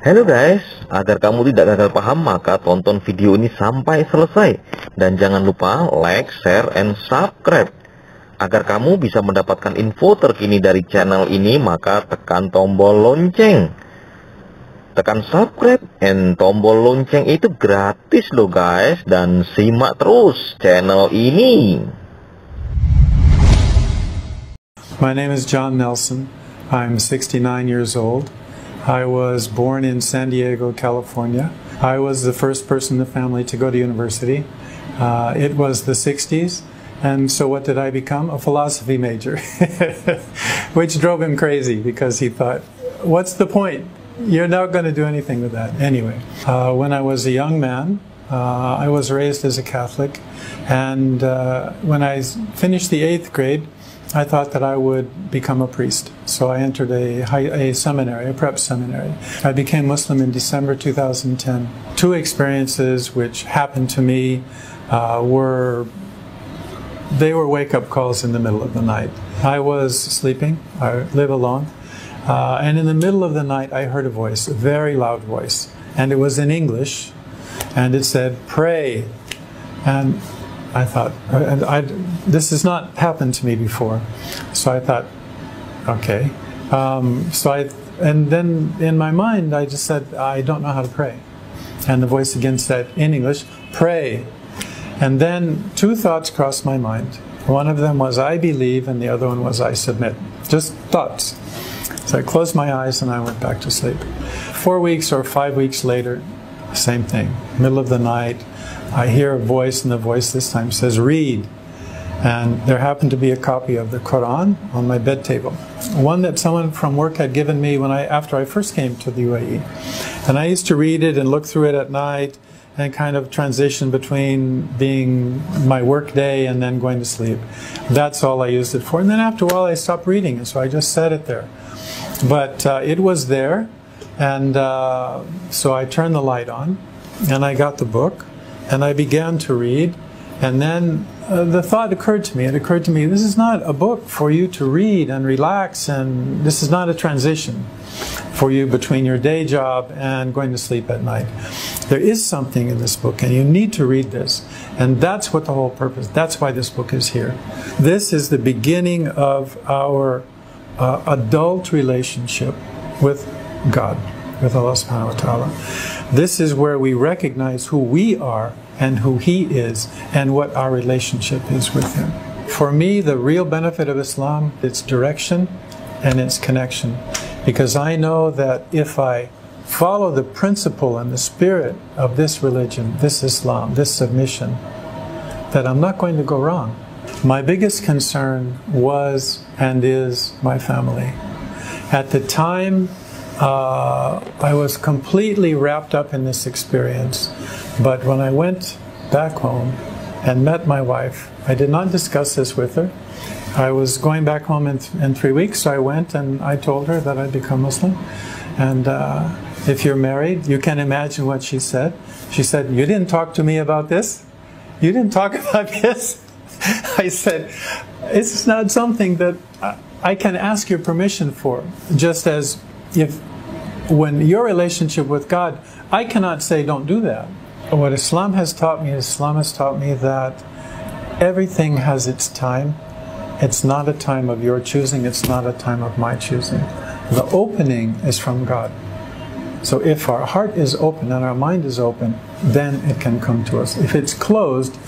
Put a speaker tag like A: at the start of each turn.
A: Halo guys, agar kamu tidak gagal paham maka tonton video ini sampai selesai. Dan jangan lupa like, share, and subscribe. Agar kamu bisa mendapatkan info terkini dari channel ini maka tekan tombol lonceng. Tekan subscribe and tombol lonceng itu gratis loh guys. Dan simak terus channel ini.
B: My name is John Nelson. I'm 69 years old. I was born in San Diego, California. I was the first person in the family to go to university. It was the 60s, and so what did I become? A philosophy major, which drove him crazy because he thought, what's the point? You're not going to do anything with that. Anyway, when I was a young man, I was raised as a Catholic, and when I finished the 8th grade, I thought that I would become a priest. So I entered a seminary, a prep seminary. I became Muslim in December 2010. Two experiences which happened to me were wake-up calls in the middle of the night. I was sleeping, I live alone, and in the middle of the night I heard a voice, a very loud voice, and it was in English, and it said, "Pray." And I thought, this has not happened to me before, so I thought, okay. And then in my mind, I just said, I don't know how to pray. And the voice again said, in English, "Pray." And then two thoughts crossed my mind. One of them was, I believe, and the other one was, I submit. Just thoughts. So I closed my eyes and I went back to sleep. 4 weeks or 5 weeks later, same thing. Middle of the night, I hear a voice, and the voice this time says, "Read." And there happened to be a copy of the Quran on my bed table, one that someone from work had given me after I first came to the UAE. And I used to read it and look through it at night and kind of transition between being my work day and then going to sleep. That's all I used it for. And then after a while I stopped reading it, so I just set it there. But it was there, and so I turned the light on and I got the book. And I began to read, and then the thought occurred to me. It occurred to me, this is not a book for you to read and relax, and this is not a transition for you between your day job and going to sleep at night. There is something in this book, and you need to read this. And that's what the whole purpose, that's why this book is here. This is the beginning of our adult relationship with God, with Allah subhanahu wa ta'ala. This is where we recognize who we are and who He is and what our relationship is with Him. For me, the real benefit of Islam, its direction and its connection. Because I know that if I follow the principle and the spirit of this religion, this Islam, this submission, that I'm not going to go wrong. My biggest concern was and is my family. At the time, I was completely wrapped up in this experience, but when I went back home and met my wife, I did not discuss this with her. I was going back home in 3 weeks, so I went and I told her that I'd become Muslim. And if you're married, you can imagine what she said. She said, "You didn't talk to me about this? You didn't talk about this?" I said, "It's not something that I can ask your permission for, just as when your relationship with God, I cannot say don't do that." What Islam has taught me that everything has its time. It's not a time of your choosing, it's not a time of my choosing. The opening is from God. So if our heart is open and our mind is open, then it can come to us. If it's closed,